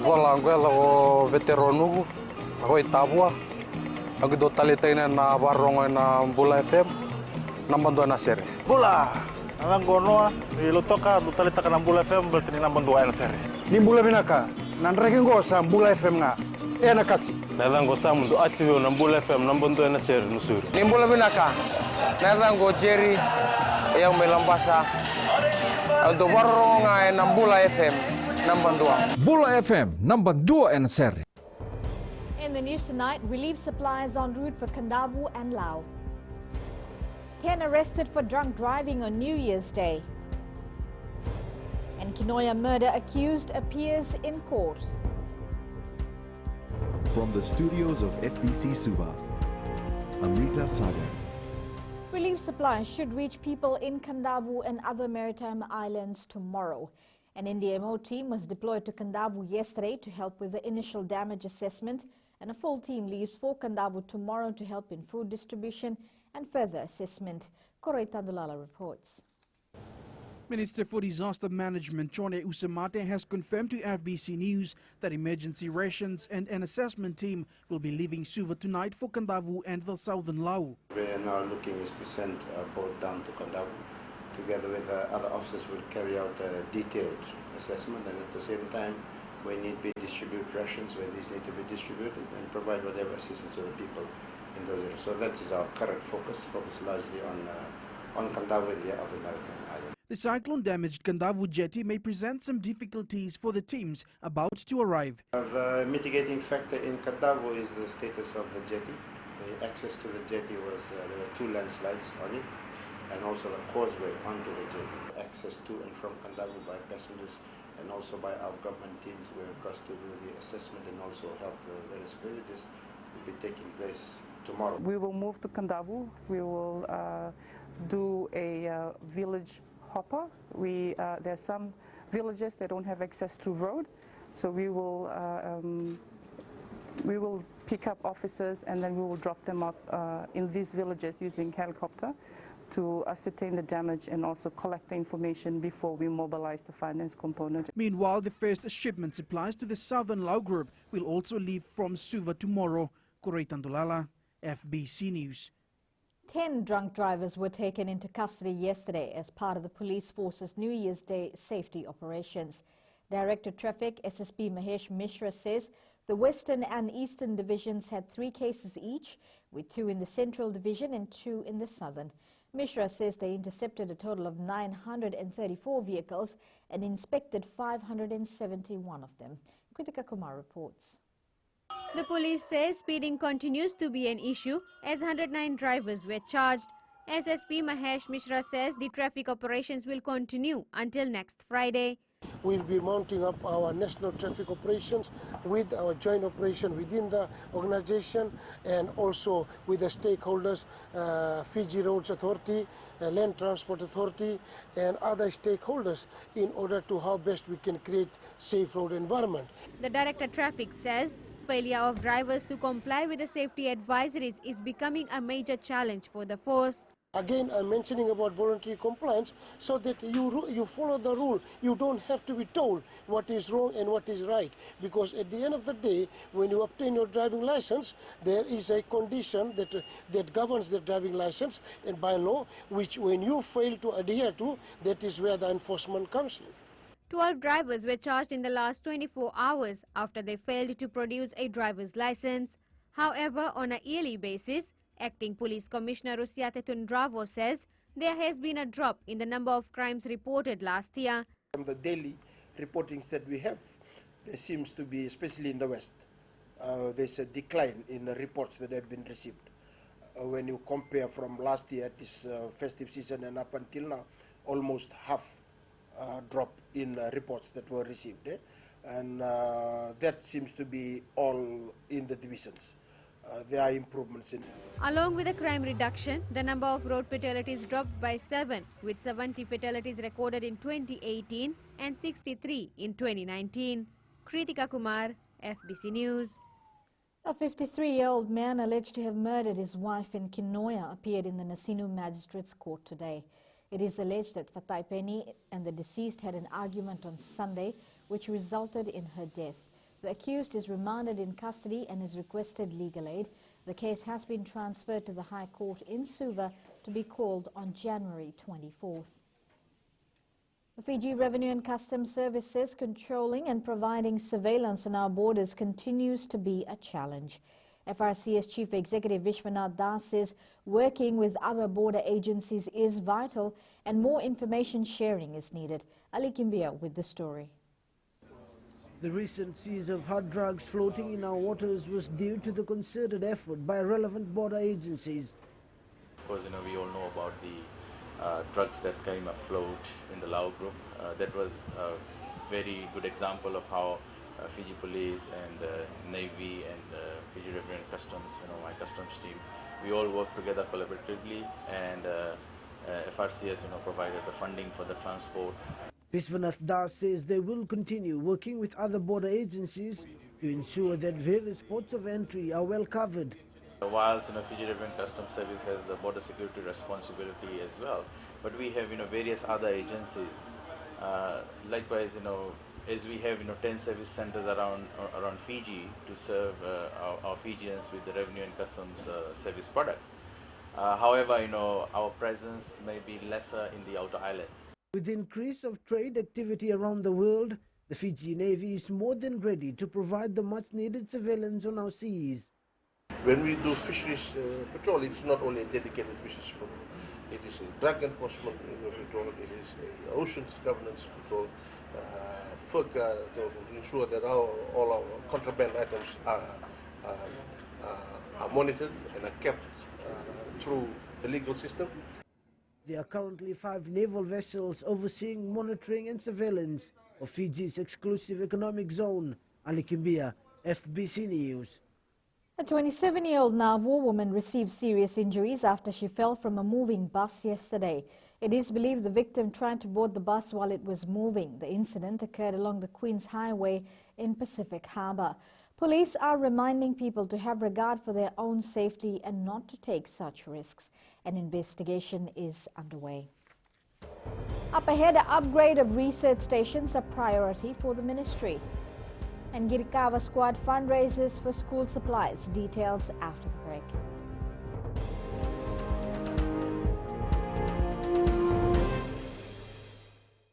Vola anguela o veteranu, ako itabua. Ako do talitay na barong na Bula FM, nambandua na seri. Bula, alang gono ilutoka do talita ka ng Bula FM berarti ni nambandua na seri. Ni Bula binaka, nanregen go sa Bula FM nga. Na kasi. Nalang go sa mundo atibyo ng Bula FM nambandua na seri nusuri. Ni Bula binaka, nalang go Jerry, yang melambasa. Do barong na Bula FM, nambandua. Bula FM, nambandua na seri. In the news tonight, relief supplies en route for Khandavu and Lao. 10 arrested for drunk driving on New Year's Day. And Kinoya murder accused appears in court. From the studios of FBC Suba, Amrita Sagar. Relief supplies should reach people in Khandavu and other maritime islands tomorrow. An NDMO team was deployed to Khandavu yesterday to help with the initial damage assessment, and a full team leaves for Khandavu tomorrow to help in food distribution and further assessment. Koroi Tandulala reports. Minister for Disaster Management Chone Usamate has confirmed to FBC News that emergency rations and an assessment team will be leaving Suva tonight for Khandavu and the southern Lao. We are now looking is to send a boat down to Khandavu. Together with other officers will carry out a detailed assessment, and at the same time we need to distribute rations where these need to be distributed and provide whatever assistance to the people in those areas. So that is our current focus largely on Khandavu and the other maritime islands. The cyclone-damaged Khandavu jetty may present some difficulties for the teams about to arrive. The mitigating factor in Khandavu is the status of the jetty. The access to the jetty was, there were 2 landslides on it, and also the causeway onto the jetty. Access to and from Khandavu by passengers and also by our government teams going across to do the assessment and also help the various villages will be taking place tomorrow. We will move to Khandavu. We will do a village hopper. There are some villages that don't have access to road, so we will pick up officers and then we will drop them up in these villages using helicopter to ascertain the damage and also collect the information before we mobilize the finance component. Meanwhile, the first shipment supplies to the Southern Lao Group will also leave from Suva tomorrow. Koroi Tandulala, FBC News. 10 drunk drivers were taken into custody yesterday as part of the police force's New Year's Day safety operations. Director Traffic SSP Mahesh Mishra says the Western and Eastern divisions had 3 cases each, with 2 in the Central Division and 2 in the Southern. Mishra says they intercepted a total of 934 vehicles and inspected 571 of them. Kritika Kumar reports. The police says speeding continues to be an issue as 109 drivers were charged. SSP Mahesh Mishra says the traffic operations will continue until next Friday. We'll be mounting up our national traffic operations with our joint operation within the organization and also with the stakeholders, Fiji Roads Authority, Land Transport Authority and other stakeholders in order to how best we can create safe road environment. The Director Traffic says failure of drivers to comply with the safety advisories is becoming a major challenge for the force. Again, I'm mentioning about voluntary compliance so that you follow the rule. You don't have to be told what is wrong and what is right. Because at the end of the day, when you obtain your driving license, there is a condition that governs the driving license and by law, which when you fail to adhere to, that is where the enforcement comes in. 12 drivers were charged in the last 24 hours after they failed to produce a driver's license. However, on a yearly basis, Acting Police Commissioner Rusiate Tundravo says there has been a drop in the number of crimes reported last year. From the daily reportings that we have, there seems to be, especially in the West, there's a decline in the reports that have been received. When you compare from last year, this festive season and up until now, almost half drop in reports that were received. And that seems to be all in the divisions. There are improvements in. Along with the crime reduction, the number of road fatalities dropped by 7, with 70 fatalities recorded in 2018 and 63 in 2019. Kritika Kumar, FBC News. A 53-year-old man alleged to have murdered his wife in Kinoya appeared in the Nasinu Magistrates Court today. It is alleged that Fatai Penny and the deceased had an argument on Sunday, which resulted in her death. The accused is remanded in custody and has requested legal aid. The case has been transferred to the High Court in Suva to be called on January 24th. The Fiji Revenue and Customs Service says controlling and providing surveillance on our borders continues to be a challenge. FRCS Chief Executive Vishwanath Das says working with other border agencies is vital and more information sharing is needed. Ali Kimbia with the story. The recent seize of hard drugs floating in our waters was due to the concerted effort by relevant border agencies. Of course, we all know about the drugs that came afloat in the Lao group. That was a very good example of how Fiji Police and Navy and Fiji Revenue and Customs, my customs team, we all work together collaboratively, and FRCS, provided the funding for the transport. Vishwanath Das says they will continue working with other border agencies to ensure that various ports of entry are well covered. Whilst Fiji Revenue and Customs Service has the border security responsibility as well, but we have various other agencies. Likewise, as we have 10 service centers around Fiji to serve our Fijians with the revenue and customs service products. However, our presence may be lesser in the outer islands. With the increase of trade activity around the world, the Fiji Navy is more than ready to provide the much-needed surveillance on our seas. When we do fisheries patrol, it's not only a dedicated fisheries patrol. It is a drug enforcement patrol, it is a oceans governance patrol, FERCA to ensure that all our contraband items are monitored and are kept through the legal system. There are currently 5 naval vessels overseeing monitoring and surveillance of Fiji's exclusive economic zone. Ali Kimbia, FBC News. A 27-year-old Navua woman received serious injuries after she fell from a moving bus yesterday. It is believed the victim tried to board the bus while it was moving. The incident occurred along the Queen's Highway in Pacific Harbour. Police are reminding people to have regard for their own safety and not to take such risks. An investigation is underway. Up ahead, an upgrade of research stations a priority for the ministry. And Girikawa squad fundraisers for school supplies. Details after the break.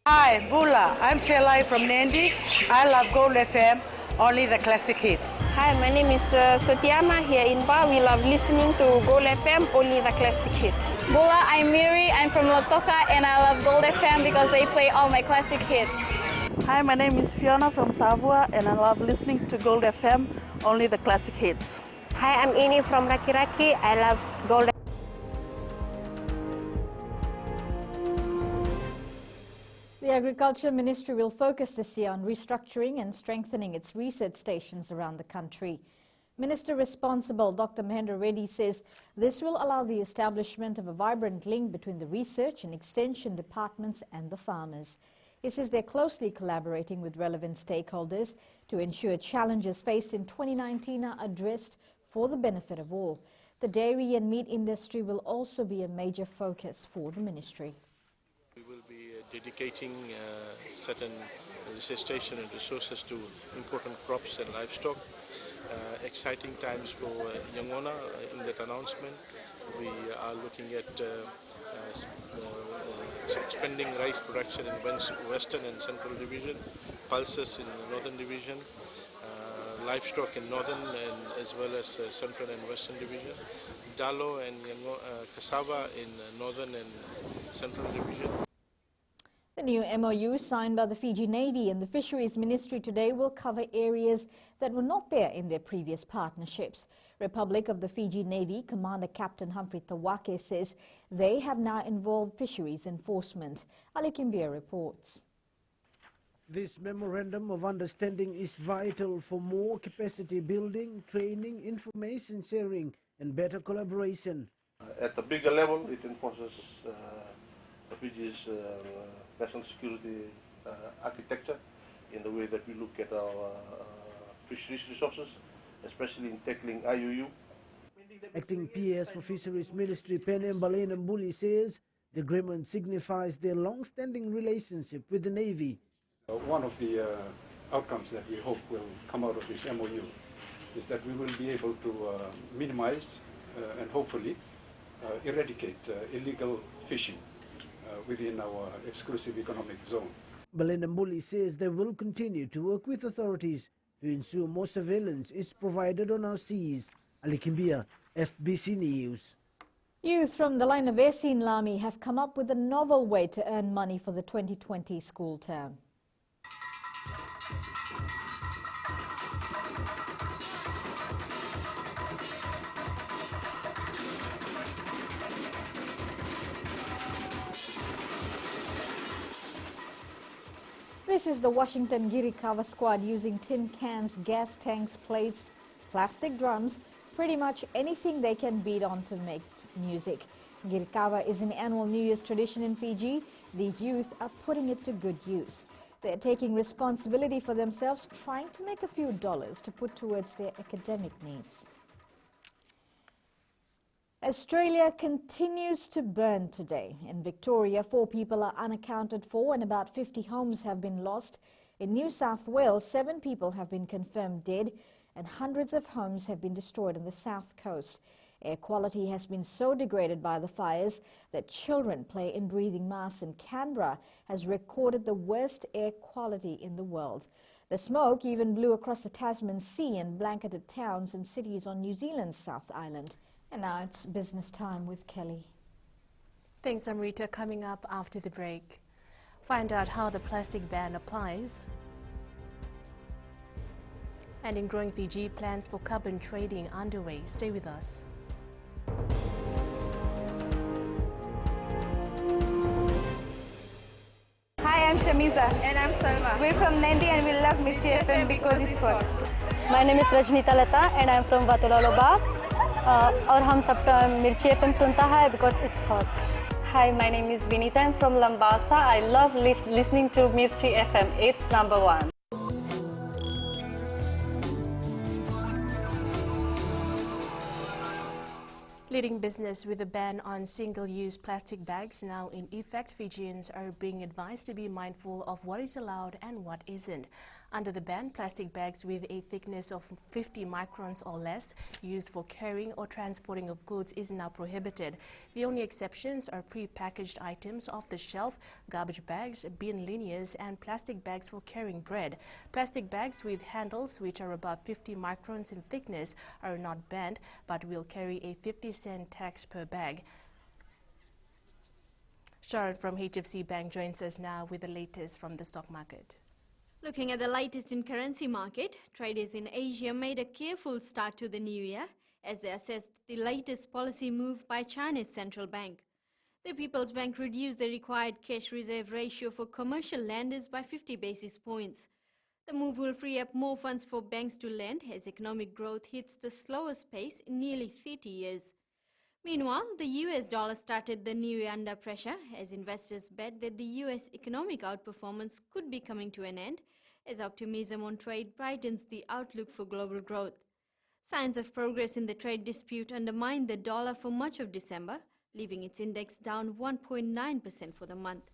Hi, Bula. I'm Selai from Nandi. I love Gold FM, only the classic hits. Hi, my name is Sotiama here in Ba. We love listening to Gold FM, only the classic hits. Bula, I'm Miri. I'm from Lotoka and I love Gold FM because they play all my classic hits. Hi, my name is Fiona from Tavua and I love listening to Gold FM, only the classic hits. Hi, I'm Ini from Raki Raki. I love Gold FM. The Agriculture Ministry will focus this year on restructuring and strengthening its research stations around the country. Minister responsible Dr. Mahendra Reddy says this will allow the establishment of a vibrant link between the research and extension departments and the farmers. He says they're closely collaborating with relevant stakeholders to ensure challenges faced in 2019 are addressed for the benefit of all. The dairy and meat industry will also be a major focus for the ministry. We will be dedicating certain research station and resources to important crops and livestock. Exciting times for Yangona in that announcement. We are looking at expanding rice production in Western and Central Division, pulses in the Northern Division, livestock in Northern and as well as Central and Western Division, Dalo and cassava in Northern and Central Division. The new MOU signed by the Fiji Navy and the Fisheries Ministry today will cover areas that were not there in their previous partnerships. Republic of the Fiji Navy Commander Captain Humphrey Tawake says they have now involved fisheries enforcement. Ali Kimbia reports. This memorandum of understanding is vital for more capacity building, training, information sharing and better collaboration. At the bigger level, it enforces Fiji's national security architecture in the way that we look at our fisheries resources, especially in tackling IUU. Acting PS for Fisheries Ministry Penem Balenambuli says the agreement signifies their long-standing relationship with the Navy. One of the outcomes that we hope will come out of this MOU is that we will be able to minimize and hopefully eradicate illegal fishing within our exclusive economic zone. Belinda Mbuli says they will continue to work with authorities to ensure more surveillance is provided on our seas. Ali Kimbia, FBC News. Youth from the Lainavesi in Lami have come up with a novel way to earn money for the 2020 school term. This is the Washington Girikawa squad using tin cans, gas tanks, plates, plastic drums, pretty much anything they can beat on to make music. Girikawa is an annual New Year's tradition in Fiji. These youth are putting it to good use. They're taking responsibility for themselves, trying to make a few dollars to put towards their academic needs. Australia continues to burn today. In Victoria, 4 people are unaccounted for and about 50 homes have been lost. In New South Wales, 7 people have been confirmed dead and hundreds of homes have been destroyed on the south coast. Air quality has been so degraded by the fires that children play in breathing masks, and Canberra has recorded the worst air quality in the world. The smoke even blew across the Tasman Sea and blanketed towns and cities on New Zealand's South Island. And now it's business time with Kelly. Thanks, Amrita. Coming up after the break, find out how the plastic ban applies. And in growing Fiji, plans for carbon trading underway. Stay with us. Hi, I'm Shamiza. And I'm Salma. We're from Nandi and we love Mirchi FM because it's hot. My name is Rajnita Lata and I'm from Vatulaloba. और हम सब मिर्ची FM सुनता है because it's hot. Hi, my name is Vinita. I'm from Lambasa. I love listening to Mirchi FM. It's number 1. Leading business with a ban on single-use plastic bags now in effect, Fijians are being advised to be mindful of what is allowed and what isn't. Under the ban, plastic bags with a thickness of 50 microns or less used for carrying or transporting of goods is now prohibited. The only exceptions are pre-packaged items off the shelf, garbage bags, bin linears, and plastic bags for carrying bread. Plastic bags with handles which are above 50 microns in thickness are not banned, but will carry a 50-cent tax per bag. Sharon from HFC Bank joins us now with the latest from the stock market. Looking at the latest in currency market, traders in Asia made a careful start to the new year as they assessed the latest policy move by China's central bank. The People's Bank reduced the required cash reserve ratio for commercial lenders by 50 basis points. The move will free up more funds for banks to lend as economic growth hits the slowest pace in nearly 30 years. Meanwhile, the US dollar started the new year under pressure as investors bet that the US economic outperformance could be coming to an end as optimism on trade brightens the outlook for global growth. Signs of progress in the trade dispute undermined the dollar for much of December, leaving its index down 1.9% for the month.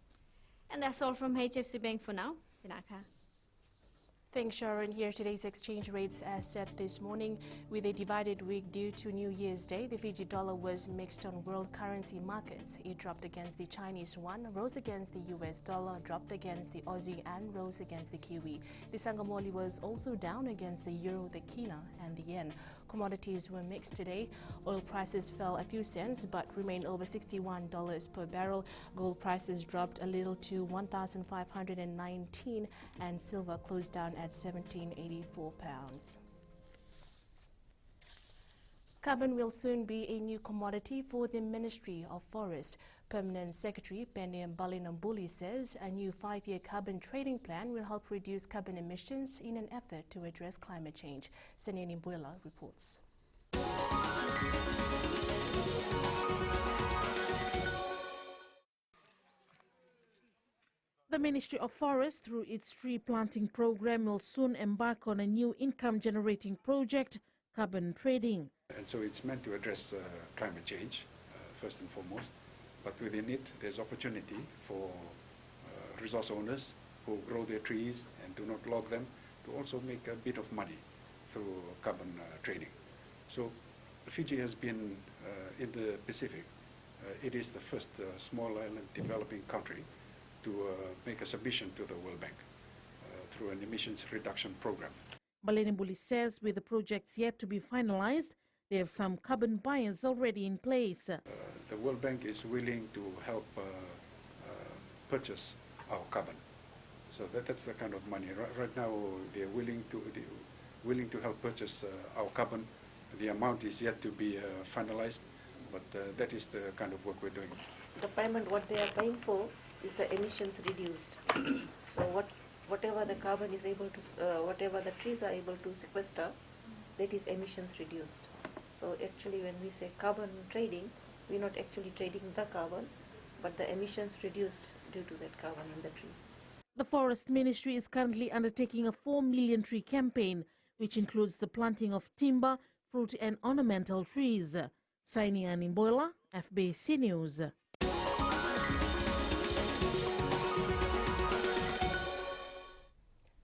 And that's all from HFC Bank for now. Vinaka. Thanks, Sharon. Here today's exchange rates as set this morning. With a divided week due to New Year's Day, the Fiji dollar was mixed on world currency markets. It dropped against the Chinese yuan, rose against the US dollar, dropped against the Aussie and rose against the Kiwi. The Sanghamoli was also down against the euro, the kina and the yen. Commodities were mixed today. Oil prices fell a few cents but remained over $61 per barrel. Gold prices dropped a little to $1,519 and silver closed down at £17.84. Carbon will soon be a new commodity for the Ministry of Forest. Permanent Secretary Penny Balinambuli says a new 5-year carbon trading plan will help reduce carbon emissions in an effort to address climate change. Sanini Buela reports. The Ministry of Forest, through its tree planting program, will soon embark on a new income-generating project, carbon trading. And so it's meant to address climate change, first and foremost. But within it, there's opportunity for resource owners who grow their trees and do not log them to also make a bit of money through carbon trading. So Fiji has been in the Pacific. It is the first small island developing country to make a submission to the World Bank through an emissions reduction program. Baleni Mbuli says with the projects yet to be finalized, they have some carbon buyers already in place. The World Bank is willing to help purchase our carbon. So that's the kind of money. Right now, they're willing to help purchase our carbon. The amount is yet to be finalized, but that is the kind of work we're doing. The payment, what they are paying for, is the emissions reduced. So whatever the carbon is able to, whatever the trees are able to sequester, that is emissions reduced. So actually, when we say carbon trading, we're not actually trading the carbon, but the emissions reduced due to that carbon in the tree. The Forest Ministry is currently undertaking a 4 million tree campaign, which includes the planting of timber, fruit and ornamental trees. Saini Animboila, FBC News.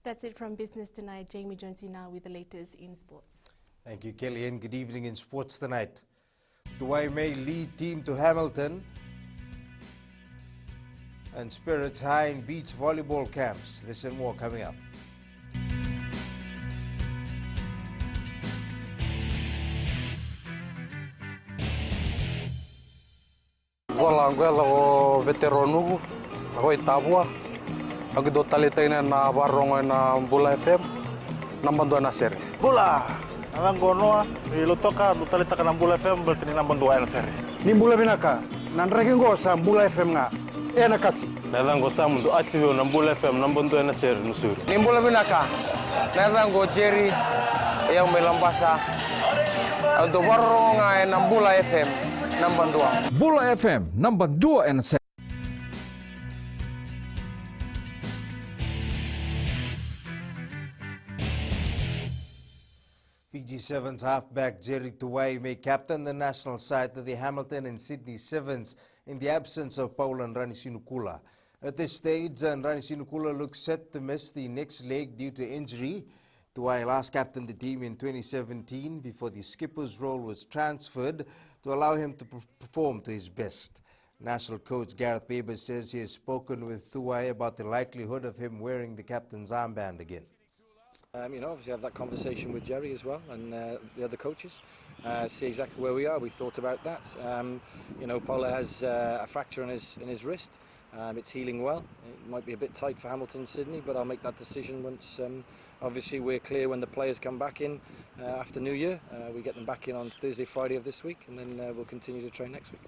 That's it from Business Tonight. Jamie joins you now with the latest in sports. Thank you, Kelly, and good evening in Sports Tonight. Tuwai May lead team to Hamilton, and spirits high in beach volleyball camps. This and more coming up. Zola ngwela o veteronugu hoi tabua agido talitaina na barongo na Bula FM nambando na seri Bula angangonoa ilotoka talita kana Bula FM bertini nambando na seri ni Bula binaka nandrake ngosa Bula FM nga ena kasi nadango samundu achiwe na Bula FM nambando na seri nusuri ni Bula binaka nadango Jerry ya umelambasa ando barongo na Bula FM number 2. Bula FM number 2 and 7. Fiji Sevens halfback Jerry Tuwai may captain the national side to the Hamilton and Sydney Sevens in the absence of Paul and Ranisinukula. At this stage, Ranisinukula looks set to miss the next leg due to injury. Tuwai last captained the team in 2017 before the skipper's role was transferred to allow him to perform to his best. National coach Gareth Baber says he has spoken with Tuwai about the likelihood of him wearing the captain's armband again. Obviously have that conversation with Jerry as well and the other coaches, see exactly where we are. We thought about that. Paula has a fracture in his wrist. It's healing well. It might be a bit tight for Hamilton and Sydney, but I'll make that decision once obviously we're clear when the players come back in after New Year. We get them back in on Thursday, Friday of this week, and then we'll continue to train next week.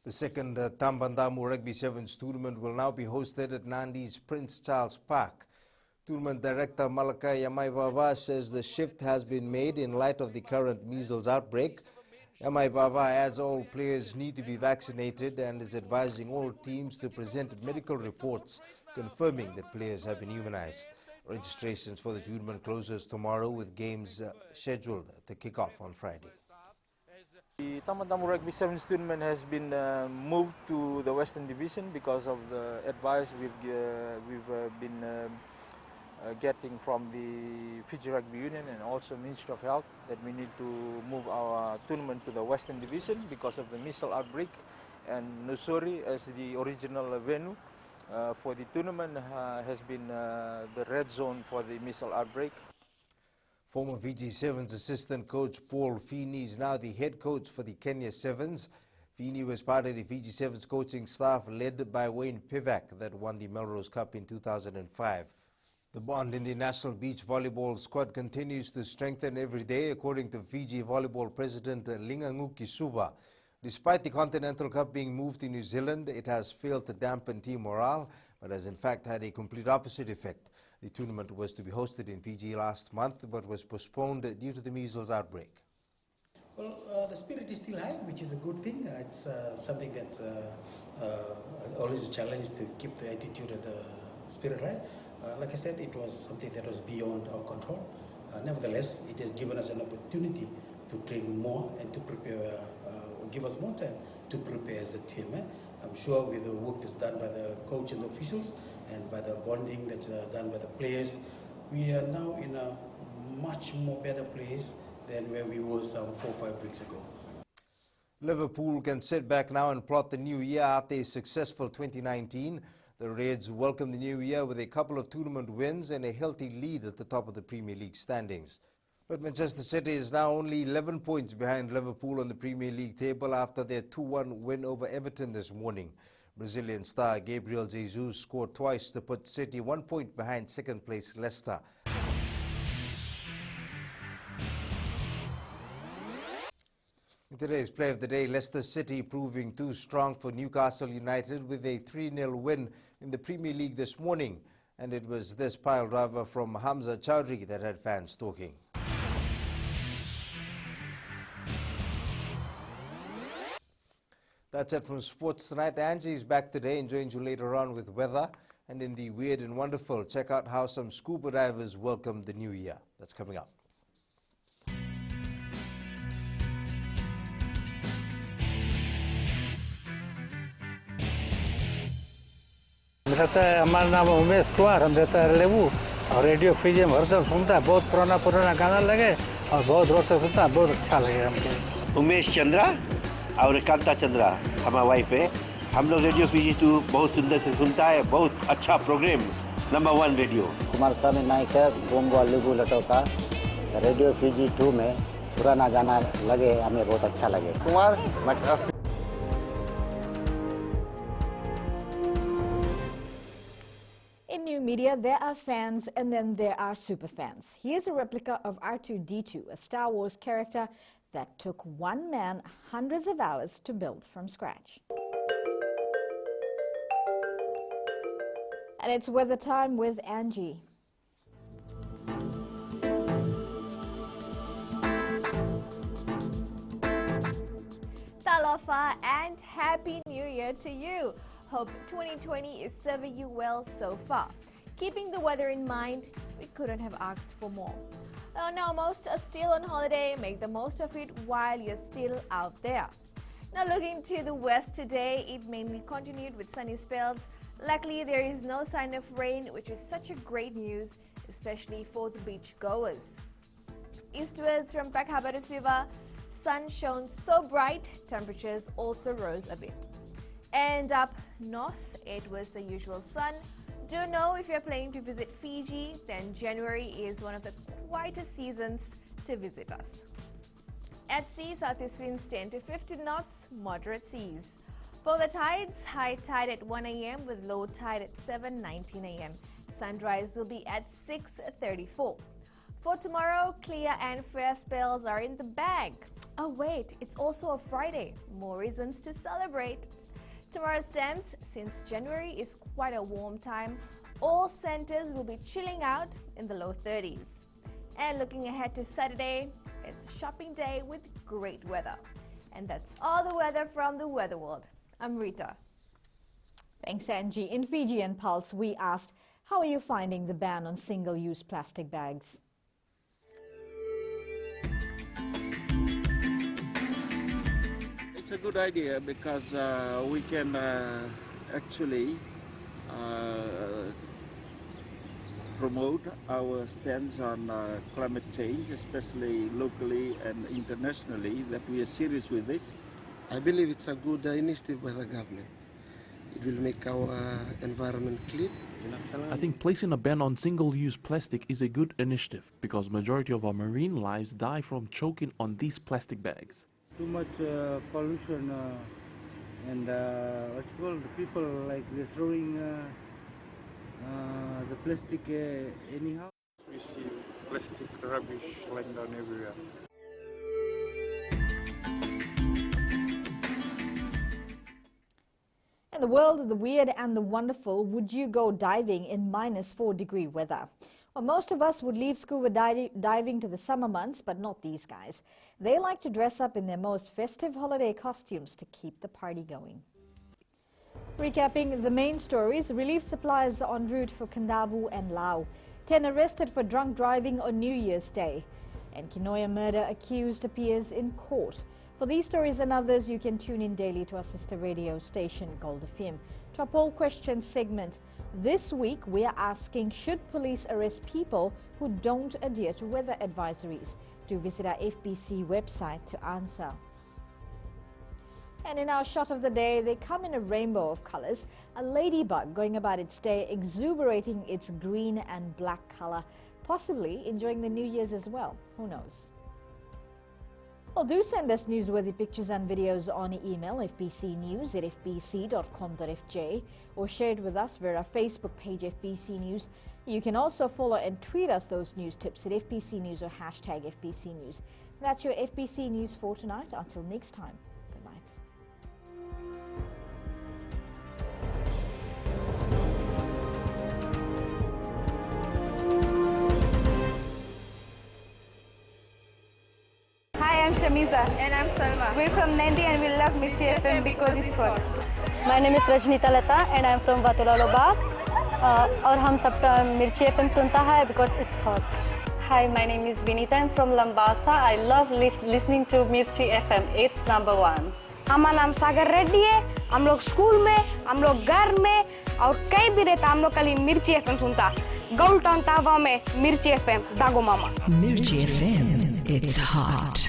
The second Tambandamu Rugby Sevens tournament will now be hosted at Nandi's Prince Charles Park. Tournament director Malaka Yamai Baba says the shift has been made in light of the current measles outbreak. Yamai Baba adds all players need to be vaccinated and is advising all teams to present medical reports confirming that players have been immunized. Registrations for the tournament closes tomorrow with games scheduled to kick off on Friday. The Tambandamu Rugby Sevens tournament has been moved to the Western Division because of the advice we've been getting from the Fiji Rugby Union and also Ministry of Health that we need to move our tournament to the Western Division because of the measles outbreak, and Nusuri as the original venue for the tournament has been the red zone for the measles outbreak. Former Fiji Sevens assistant coach Paul Feeney is now the head coach for the Kenya Sevens. Feeney was part of the Fiji Sevens coaching staff led by Wayne Pivac that won the Melrose Cup in 2005. The bond in the national beach volleyball squad continues to strengthen every day, according to Fiji volleyball president Linganguki Suba. Despite the Continental Cup being moved to New Zealand, it has failed to dampen team morale, but has in fact had a complete opposite effect. The tournament was to be hosted in Fiji last month, but was postponed due to the measles outbreak. Well, the spirit is still high, which is a good thing. It's something that always a challenge to keep the attitude and the spirit high. Like I said, it was something that was beyond our control. Nevertheless, it has given us an opportunity to train more and to prepare, give us more time to prepare as a team. I'm sure with the work that's done by the coach and the officials and by the bonding that's done by the players, we are now in a much more better place than where we were some 4 or 5 weeks ago. Liverpool can sit back now and plot the new year after a successful 2019. The Reds welcome the new year with a couple of tournament wins and a healthy lead at the top of the Premier League standings. But Manchester City is now only 11 points behind Liverpool on the Premier League table after their 2-1 win over Everton this morning. Brazilian star Gabriel Jesus scored twice to put City 1 point behind second place Leicester. In today's play of the day, Leicester City proving too strong for Newcastle United with a 3-0 win in the Premier League this morning. And it was this pile driver from Hamza Chowdhury that had fans talking. That's it from sports tonight. Angie is back today and joins you later on with weather. And in the weird and wonderful, check out how some scuba divers welcome the new year. That's coming up. हमारा नाम उमेश कुमार, हम रहता है लेबू और radio फीजे में हरदम सुनता है, बहुत पुराना गाना लगे और बहुत रोते सुनता है, बहुत अच्छा लगे हमको। उमेश चंद्रा और कांता चंद्रा हमारा वाइफ है। हम लोग रेडियो फीजी 2 बहुत सुंदर से सुनता है, बहुत अच्छा प्रोग्राम, नंबर 1 रेडियो। कुमार स्वामी नायक है, गोंगो लेबू लटोका। रेडियो फीजी 2 में पुराना गाना लगे, हमें बहुत अच्छा लगे। Kumar In new media, there are fans and then there are superfans. Here's a replica of R2-D2, a Star Wars character that took one man hundreds of hours to build from scratch. And it's weather time with Angie. Talofa and Happy New Year to you. Hope 2020 is serving you well so far. Keeping the weather in mind, we couldn't have asked for more. Now most are still on holiday, make the most of it while you're still out there. Now looking to the west today, it mainly continued with sunny spells. Luckily there is no sign of rain, which is such a great news, especially for the beach goers. Eastwards from Pakhabarasuva, sun shone so bright, temperatures also rose a bit. And up north, it was the usual sun. Do know if you're planning to visit Fiji, then January is one of the quietest seasons to visit us. At sea, southeast winds 10 to 15 knots, moderate seas. For the tides, high tide at 1 a.m. with low tide at 7:19 a.m. Sunrise will be at 6:34. For tomorrow, clear and fair spells are in the bag. Oh wait, it's also a Friday. More reasons to celebrate. Tomorrow's temps, since January is quite a warm time, all centres will be chilling out in the low 30s. And looking ahead to Saturday, it's a shopping day with great weather. And that's all the weather from the Weather World. I'm Rita. Thanks, Angie. In Fiji and Pulse, we asked, how are you finding the ban on single-use plastic bags? It's a good idea because we can actually promote our stance on climate change, especially locally and internationally, that we are serious with this. I believe it's a good initiative by the government. It will make our environment clean. I think placing a ban on single-use plastic is a good initiative because majority of our marine lives die from choking on these plastic bags. Too much pollution and what's called people like they're throwing the plastic anyhow. We see plastic rubbish lying down everywhere. In the world of the weird and the wonderful, would you go diving in -4-degree weather? Well, most of us would leave scuba diving to the summer months, but not these guys. They like to dress up in their most festive holiday costumes to keep the party going. Recapping the main stories, relief supplies are en route for Kadavu and Laos. 10 arrested for drunk driving on New Year's Day. And Kinoya murder accused appears in court. For these stories and others, you can tune in daily to our sister radio station, Gold FM. To our poll question segment, This week, we are asking, should police arrest people who don't adhere to weather advisories? Do visit our FBC website to answer. And in our shot of the day, they come in a rainbow of colors. A ladybug going about its day, exuberating its green and black color, possibly enjoying the New Year's as well. Who knows? Well, do send us newsworthy pictures and videos on email, fbcnews@fbc.com.fj, or share it with us via our Facebook page, FBC News. You can also follow and tweet us those news tips at FBC News or hashtag FBC News. That's your FBC News for tonight. Until next time, good night. Hi, I'm Shamiza. And I'm Salma. We're from Nandi and we love Mirchi FM because it's hot. My name is Rajnita Lata and I'm from Vatulalo. और हम सब मिर्ची FM सुनता है because it's hot. Hi, my name is Vinita. I'm from Lambasa. I love listening to Mirchi FM. It's number 1. हमारा नाम सागर रेड्डी है. हम लोग स्कूल में, हम लोग घर में और कहीं भी रहता हम लोग कल मिर्ची FM सुनता. गौल टाउन तावा में मिर्ची FM दागो मामा. Mirchi FM, it's hot.